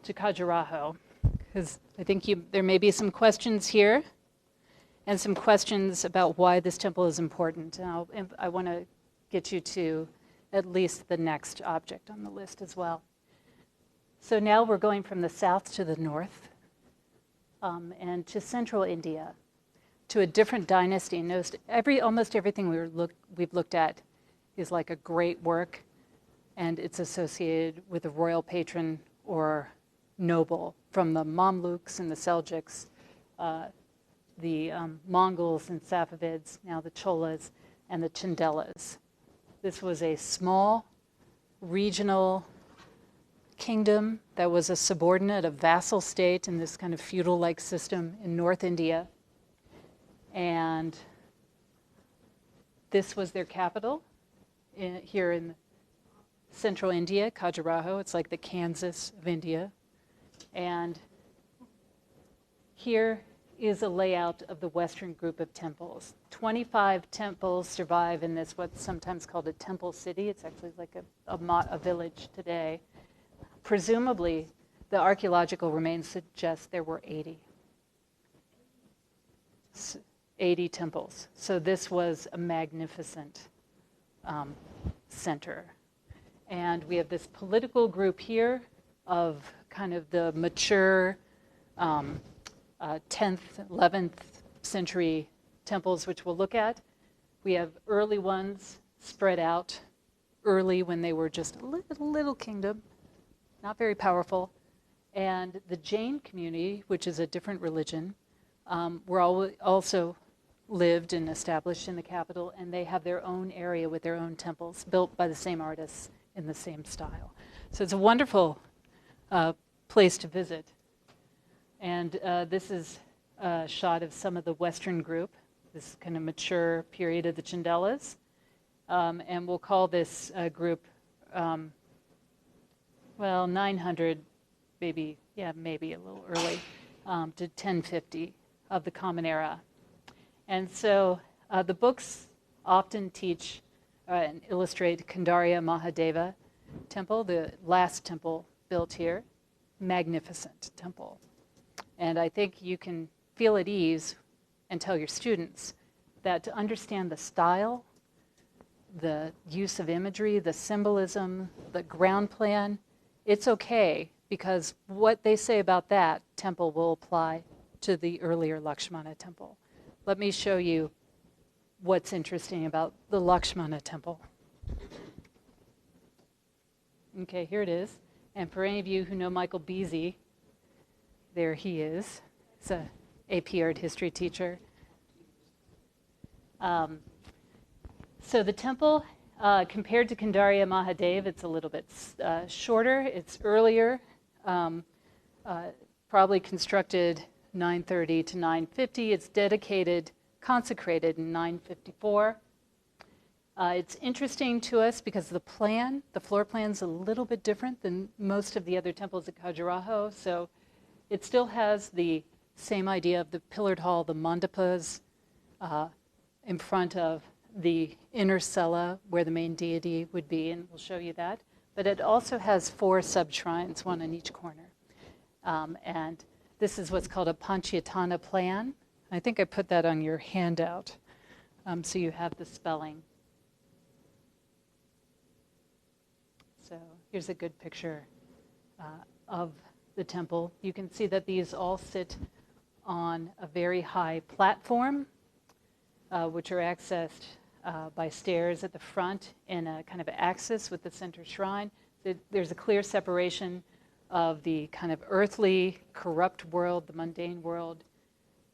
to Khajuraho, because I think there may be some questions here and some questions about why this temple is important. And I want to get you to at least the next object on the list as well. So now we're going from the south to the north and to central India, to a different dynasty. Notice almost everything we've looked at is like a great work, and it's associated with a royal patron or noble, from the Mamluks and the Seljuks, the Mongols and Safavids, now the Cholas, and the Chindelas. This was a small regional kingdom that was a subordinate, a vassal state in this kind of feudal-like system in North India. And this was their capital here in central India, Khajuraho. It's like the Kansas of India. And here is a layout of the western group of temples. 25 temples survive in this, what's sometimes called a temple city. It's actually like a village today. Presumably, the archaeological remains suggest there were 80 temples. So this was a magnificent center. And we have this political group here of kind of the mature 10th, 11th century temples, which we'll look at. We have early ones spread out early when they were just a little kingdom, not very powerful. And the Jain community, which is a different religion, were also lived and established in the capital, and they have their own area with their own temples built by the same artists in the same style. So it's a wonderful place to visit. And this is a shot of some of the Western group, this kind of mature period of the Chindelas. And we'll call this group, 900, maybe a little early, to 1050 of the Common Era. And so the books often teach and illustrate Kandarya Mahadeva temple, the last temple built here. Magnificent temple. And I think you can feel at ease and tell your students that to understand the style, the use of imagery, the symbolism, the ground plan, it's okay, because what they say about that temple will apply to the earlier Lakshmana temple. Let me show you what's interesting about the Lakshmana temple. Okay, here it is. And for any of you who know Michael Beasy, there he is. He's an AP Art History teacher. So the temple, compared to Kandarya Mahadev, it's a little bit shorter. It's earlier, probably constructed 930 to 950. It's consecrated in 954. It's interesting to us because the floor plan's a little bit different than most of the other temples at Khajuraho. So it still has the same idea of the pillared hall, the mandapas, in front of the inner cella where the main deity would be, and we'll show you that. But it also has 4 sub-shrines, one in each corner. And this is what's called a Panchayatana plan. I think I put that on your handout, so you have the spelling. So here's a good picture of the temple. You can see that these all sit on a very high platform, which are accessed by stairs at the front in a kind of axis with the center shrine. There's a clear separation of the kind of earthly, corrupt world, the mundane world,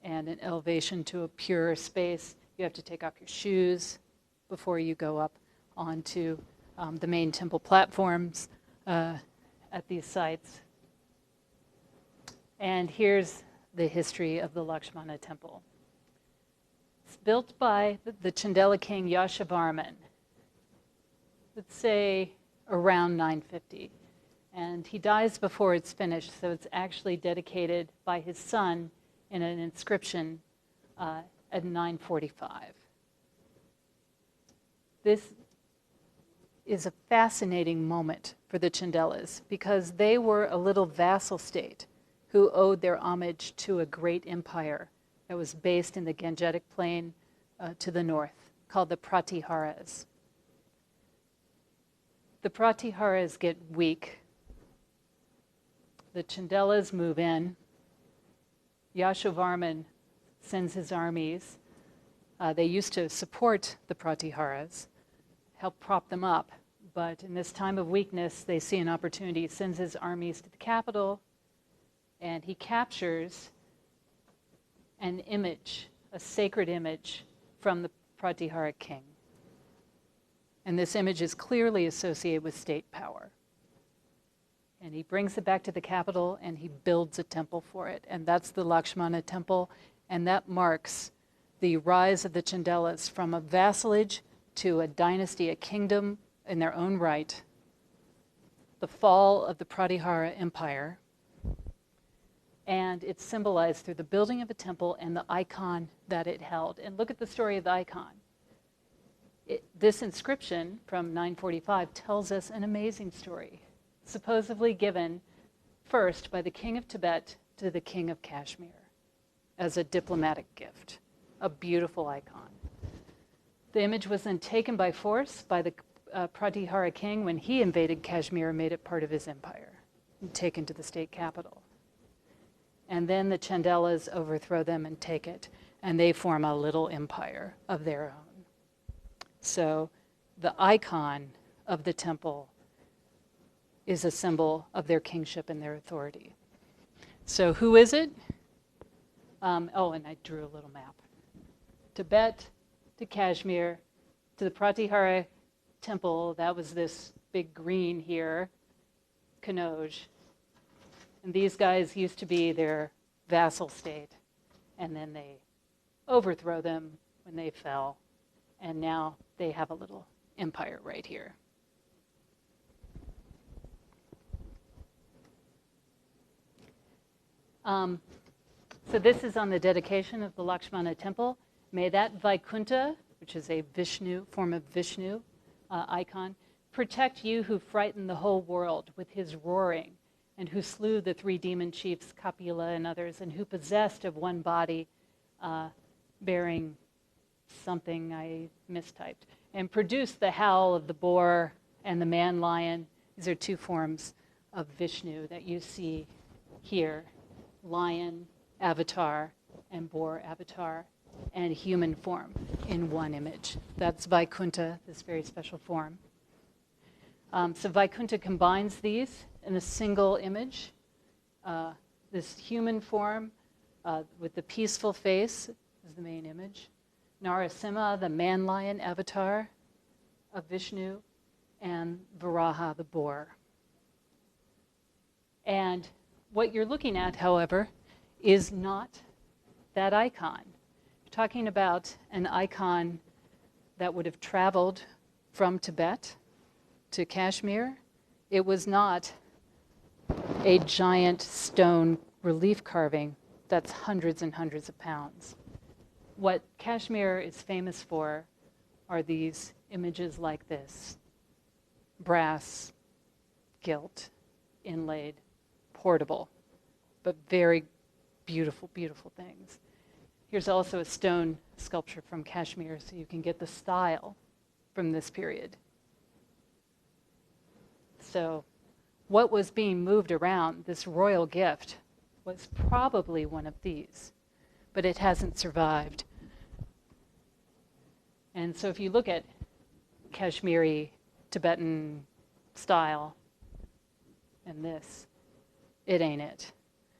and an elevation to a purer space. You have to take off your shoes before you go up onto the main temple platforms at these sites. And here's the history of the Lakshmana temple. It's built by the Chandela king Yashovarman, let's say around 950. And he dies before it's finished, so it's actually dedicated by his son in an inscription at 945. This is a fascinating moment for the Chandelas because they were a little vassal state who owed their homage to a great empire that was based in the Gangetic Plain to the north, called the Pratiharas. The Pratiharas get weak. The Chandelas move in. Yashovarman sends his armies. They used to support the Pratiharas, help prop them up, but in this time of weakness, they see an opportunity. He sends his armies to the capital, and he captures an image, a sacred image from the Pratihara king. And this image is clearly associated with state power. And he brings it back to the capital, and he builds a temple for it. And that's the Lakshmana temple, and that marks the rise of the Chandelas from a vassalage to a dynasty, a kingdom in their own right, the fall of the Pratihara Empire, and it's symbolized through the building of a temple and the icon that it held. And look at the story of the icon. This inscription from 945 tells us an amazing story, supposedly given first by the king of Tibet to the king of Kashmir as a diplomatic gift, a beautiful icon. The image was then taken by force by the Pratihara king when he invaded Kashmir and made it part of his empire and taken to the state capital. And then the Chandelas overthrow them and take it, and they form a little empire of their own. So the icon of the temple is a symbol of their kingship and their authority. So who is it? And I drew a little map. Tibet to Kashmir to the Pratihara temple, that was this big green here, Kanauj. And these guys used to be their vassal state, and then they overthrow them when they fell, and now they have a little empire right here. So this is on the dedication of the Lakshmana temple. May that Vaikunta, which is a Vishnu, form of Vishnu icon, protect you who frighten the whole world with his roaring, and who slew the 3 demon chiefs, Kapila and others, and who possessed of one body, bearing something I mistyped, and produced the howl of the boar and the man-lion. These are 2 forms of Vishnu that you see here, lion avatar and boar avatar, and human form in one image. That's Vaikunta, this very special form. So Vaikunta combines these in a single image. This human form with the peaceful face is the main image. Narasimha, the man-lion avatar of Vishnu, and Varaha, the boar. And what you're looking at, however, is not that icon. You're talking about an icon that would have traveled from Tibet to Kashmir. It was not a giant stone relief carving that's hundreds and hundreds of pounds. What Kashmir is famous for are these images like this: brass, gilt, inlaid, portable, but very beautiful, beautiful things. Here's also a stone sculpture from Kashmir, so you can get the style from this period. So what was being moved around, this royal gift, was probably one of these, but it hasn't survived. And so if you look at Kashmiri, Tibetan style, and this, it ain't it.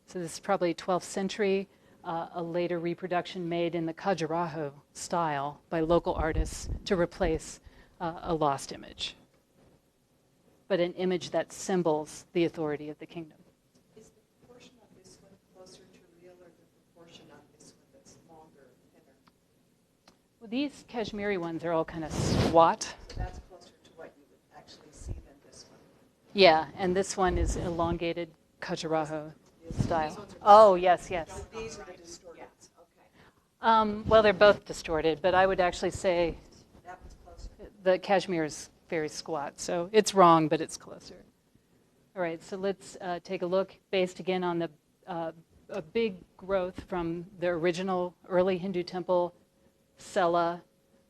So this is probably 12th century, a later reproduction made in the Khajuraho style by local artists to replace a lost image, but an image that symbols the authority of the kingdom. Is the proportion of this one closer to real, or the proportion of this one that's longer, thinner? Well, these Kashmiri ones are all kind of squat. So that's closer to what you would actually see than this one. Yeah, and this one is elongated Khajuraho style. These ones are Oh, yes, yes. So these are the distorted. Yeah. Okay. Well, they're both distorted, but I would actually say That one's closer. the Kashmir is very squat. So it's wrong, but it's closer. All right, so let's take a look, based again on the a big growth from the original early Hindu temple, cella,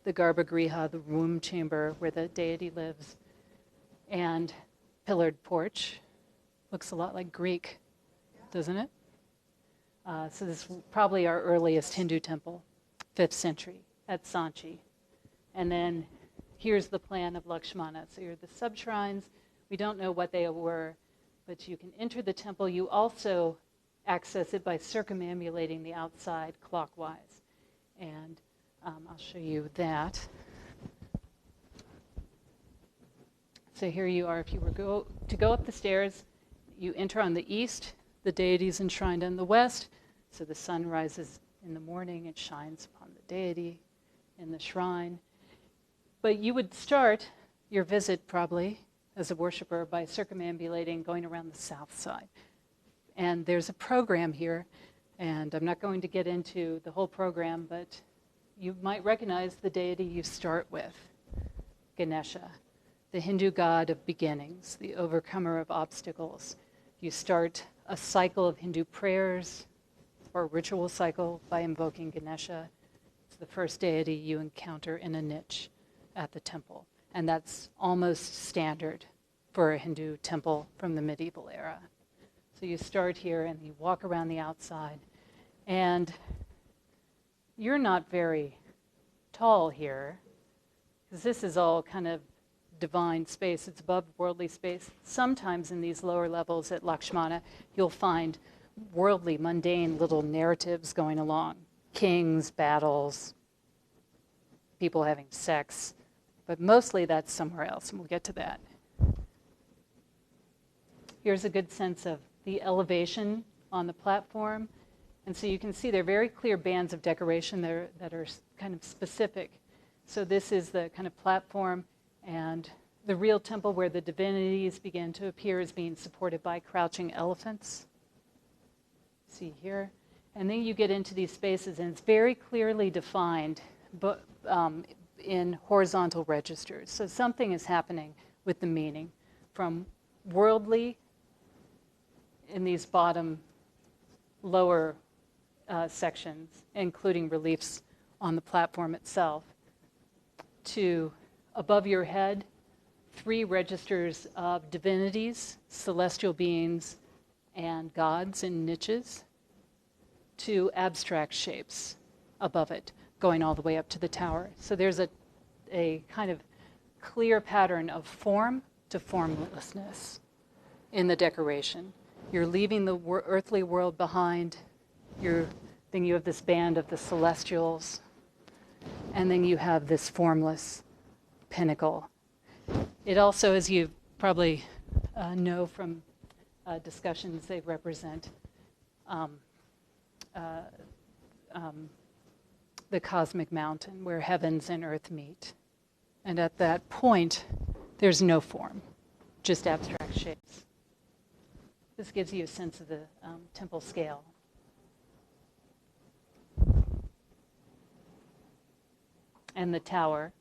the garbhagriha, the womb chamber where the deity lives, and pillared porch. Looks a lot like Greek, doesn't it? So this is probably our earliest Hindu temple, 5th century at Sanchi. And then here's the plan of Lakshmana. So here are the sub-shrines. We don't know what they were, but you can enter the temple. You also access it by circumambulating the outside clockwise. And I'll show you that. So here you are. If you were to go up the stairs, you enter on the east. The deity is enshrined on the west. So the sun rises in the morning. It shines upon the deity in the shrine. But you would start your visit probably as a worshiper by circumambulating, going around the south side. And there's a program here, and I'm not going to get into the whole program, but you might recognize the deity you start with, Ganesha, the Hindu god of beginnings, the overcomer of obstacles. You start a cycle of Hindu prayers or ritual cycle by invoking Ganesha. It's the first deity you encounter in a niche at the temple. And that's almost standard for a Hindu temple from the medieval era. So you start here and you walk around the outside. And you're not very tall here, because this is all kind of divine space. It's above worldly space. Sometimes in these lower levels at Lakshmana, you'll find worldly, mundane little narratives going along. Kings, battles, people having sex. But mostly that's somewhere else, and we'll get to that. Here's a good sense of the elevation on the platform. And so you can see there are very clear bands of decoration there that are kind of specific. So this is the kind of platform, and the real temple where the divinities began to appear is being supported by crouching elephants. See here. And then you get into these spaces, and it's very clearly defined but, in horizontal registers. So something is happening with the meaning from worldly in these bottom lower sections, including reliefs on the platform itself, to above your head, 3 registers of divinities, celestial beings, and gods in niches, to abstract shapes above it, going all the way up to the tower. So there's a kind of clear pattern of form to formlessness in the decoration. You're leaving the earthly world behind. Then you have this band of the celestials. And then you have this formless pinnacle. It also, as you probably know from discussions, they represent the cosmic mountain where heavens and earth meet. And at that point, there's no form, just abstract shapes. This gives you a sense of the temple scale. And the tower,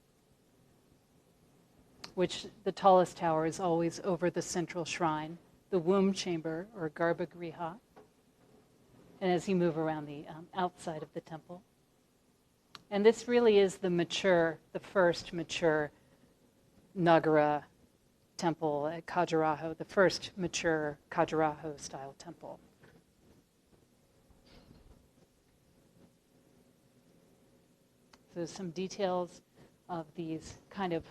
which the tallest tower is always over the central shrine, the womb chamber, or garbhagriha. And as you move around the outside of the temple. And this really is the first mature Nagara temple at Khajuraho, the first mature Khajuraho-style temple. So there's some details of these kind of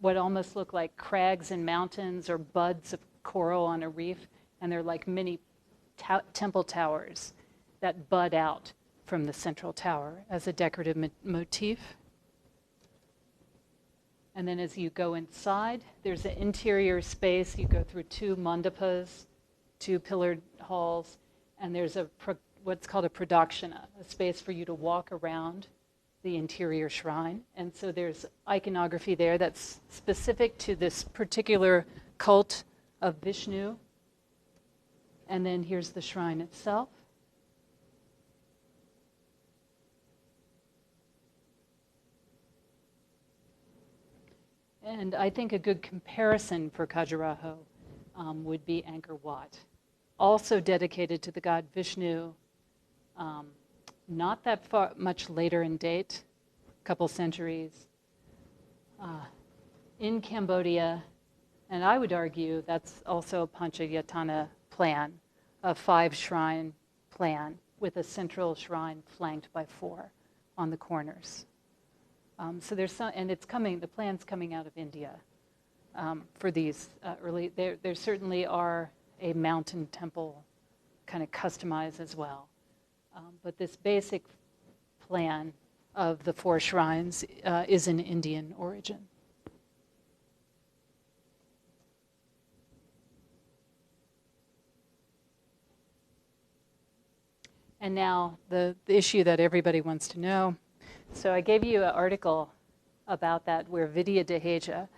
what almost look like crags and mountains or buds of coral on a reef, and they're like mini temple towers that bud out from the central tower as a decorative motif. And then as you go inside, there's an interior space. You go through 2 mandapas, 2 pillared halls, and there's what's called a pradakshina, a space for you to walk around the interior shrine. And so there's iconography there that's specific to this particular cult of Vishnu. And then here's the shrine itself. And I think a good comparison for Khajuraho would be Angkor Wat, also dedicated to the god Vishnu, not that much later in date, a couple centuries, in Cambodia, and I would argue that's also a Panchayatana plan, a 5-shrine plan with a central shrine flanked by 4 on the corners. So there's some, and it's coming. The plan's coming out of India for these early. There certainly are a mountain temple, kind of customized as well, but this basic plan of the 4 shrines is an Indian origin. And now the issue that everybody wants to know. So I gave you an article about that where Vidya Deheja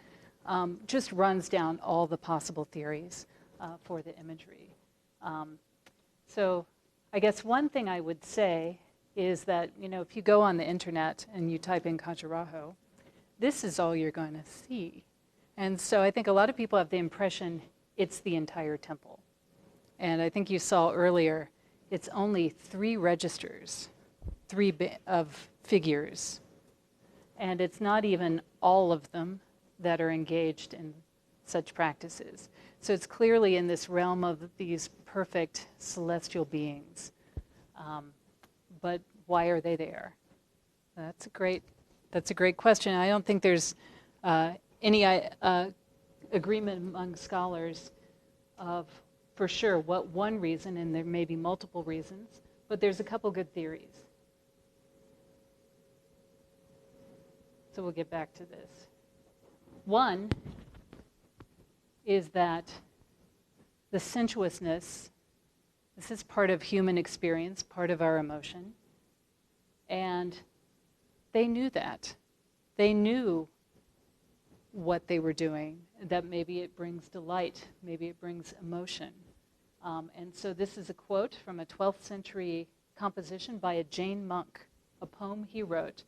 just runs down all the possible theories for the imagery. So I guess one thing I would say is that, you know, if you go on the internet and you type in Khajuraho, this is all you're going to see. And so I think a lot of people have the impression it's the entire temple. And I think you saw earlier, it's only 3 registers, 3 of figures. And it's not even all of them that are engaged in such practices. So it's clearly in this realm of these perfect celestial beings. But why are they there? That's a great question. I don't think there's any agreement among scholars of, for sure, what one reason, and there may be multiple reasons, but there's a couple good theories. So we'll get back to this. One is that the sensuousness, this is part of human experience, part of our emotion, and they knew that. They knew what they were doing, that maybe it brings delight, maybe it brings emotion. And so this is a quote from a 12th century composition by a Jain monk, a poem he wrote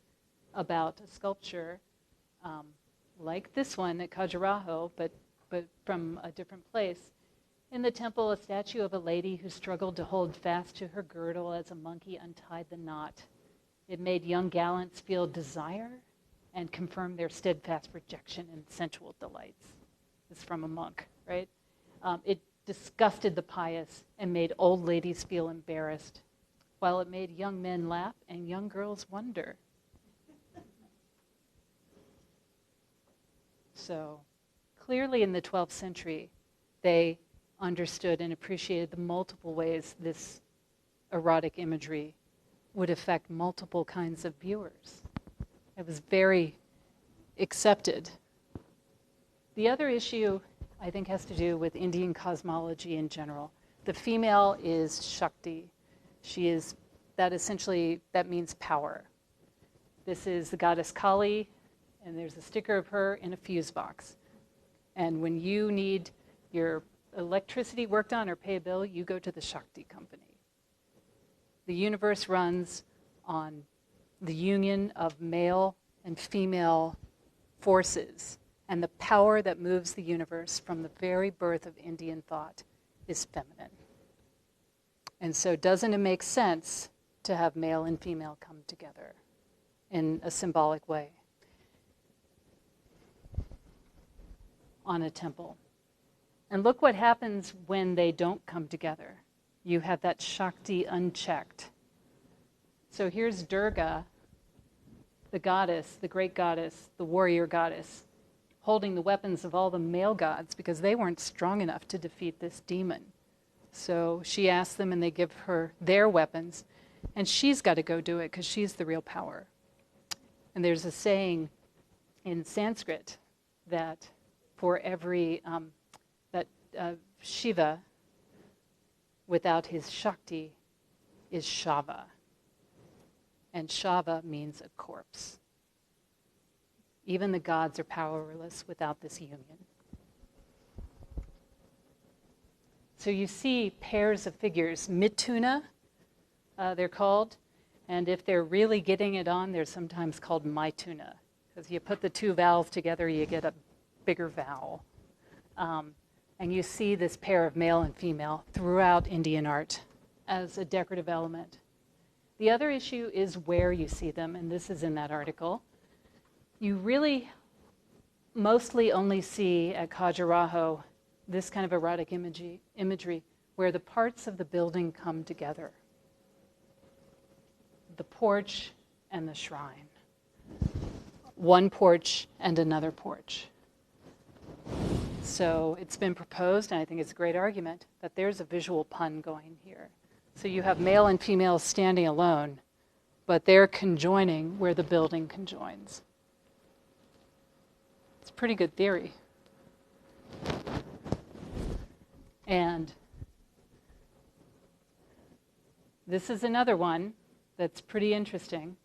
about a sculpture like this one at Khajuraho, but from a different place. In the temple, a statue of a lady who struggled to hold fast to her girdle as a monkey untied the knot. It made young gallants feel desire and confirmed their steadfast rejection and sensual delights. It's from a monk, right? It disgusted the pious and made old ladies feel embarrassed, while it made young men laugh and young girls wonder. So clearly in the 12th century, they understood and appreciated the multiple ways this erotic imagery would affect multiple kinds of viewers. It was very accepted. The other issue, I think, has to do with Indian cosmology in general. The female is Shakti. She is, that means power. This is the goddess Kali, and there's a sticker of her in a fuse box. And when you need your electricity worked on or pay a bill, you go to the Shakti company. The universe runs on the union of male and female forces, and the power that moves the universe from the very birth of Indian thought is feminine. And so doesn't it make sense to have male and female come together in a symbolic way on a temple? And look what happens when they don't come together. You have that Shakti unchecked. So here's Durga, the goddess, the great goddess, the warrior goddess, holding the weapons of all the male gods because they weren't strong enough to defeat this demon. So she asks them and they give her their weapons, and she's got to go do it because she's the real power. And there's a saying in Sanskrit that for every, Shiva without his Shakti is Shava. And Shava means a corpse. Even the gods are powerless without this union. So you see pairs of figures, Mituna, they're called, and if they're really getting it on, they're sometimes called Maituna, because you put the 2 vowels together, you get a bigger vowel. And you see this pair of male and female throughout Indian art as a decorative element. The other issue is where you see them, and this is in that article. You really mostly only see at Khajuraho this kind of erotic imagery where the parts of the building come together. The porch and the shrine. One porch and another porch. So it's been proposed, and I think it's a great argument, that there's a visual pun going here. So you have male and female standing alone, but they're conjoining where the building conjoins. It's a pretty good theory. And this is another one that's pretty interesting.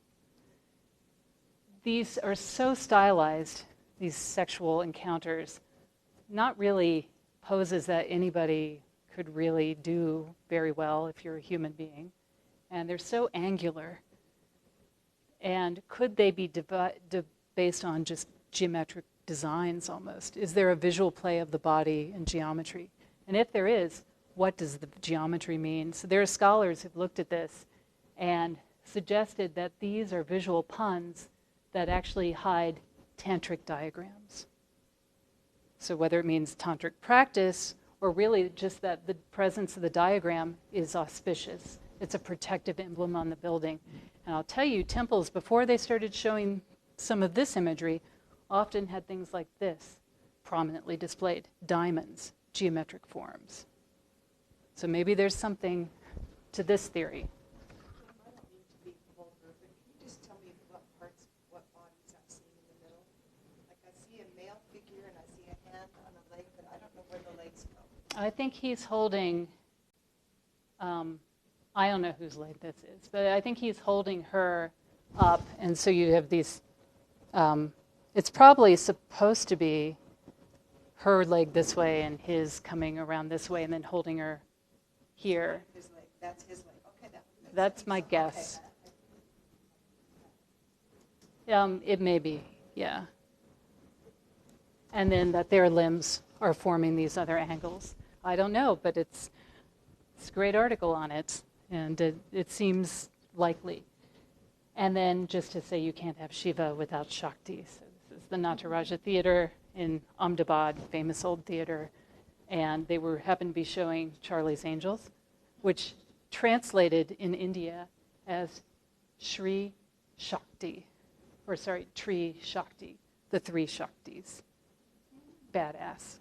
These are so stylized, these sexual encounters, not really poses that anybody could really do very well if you're a human being. And they're so angular. And could they be based on just geometric designs almost? Is there a visual play of the body and geometry? And if there is, what does the geometry mean? So there are scholars who've looked at this and suggested that these are visual puns that actually hide tantric diagrams. So whether it means tantric practice or really just that the presence of the diagram is auspicious. It's a protective emblem on the building. And I'll tell you, temples, before they started showing some of this imagery, often had things like this prominently displayed: diamonds, geometric forms. So maybe there's something to this theory. I don't need to be vulgar, but can you just tell me what parts, what bodies I'm seeing in the middle? Like I see a male figure and I see a hand on a leg, but I don't know where the legs go. I think he's holding, I don't know whose leg this is, but I think he's holding her up, and so you have these, it's probably supposed to be her leg this way and his coming around this way and then holding her here. His leg, that's his leg. Okay, That's my guess. It may be, yeah. And then that their limbs are forming these other angles. I don't know, but it's a great article on it, and it seems likely. And then just to say you can't have Shiva without Shakti. So this is the Nataraja Theater in Ahmedabad, famous old theater, and they happened to be showing Charlie's Angels, which translated in India as Shri Shakti, Tri Shakti, the three Shaktis. Badass.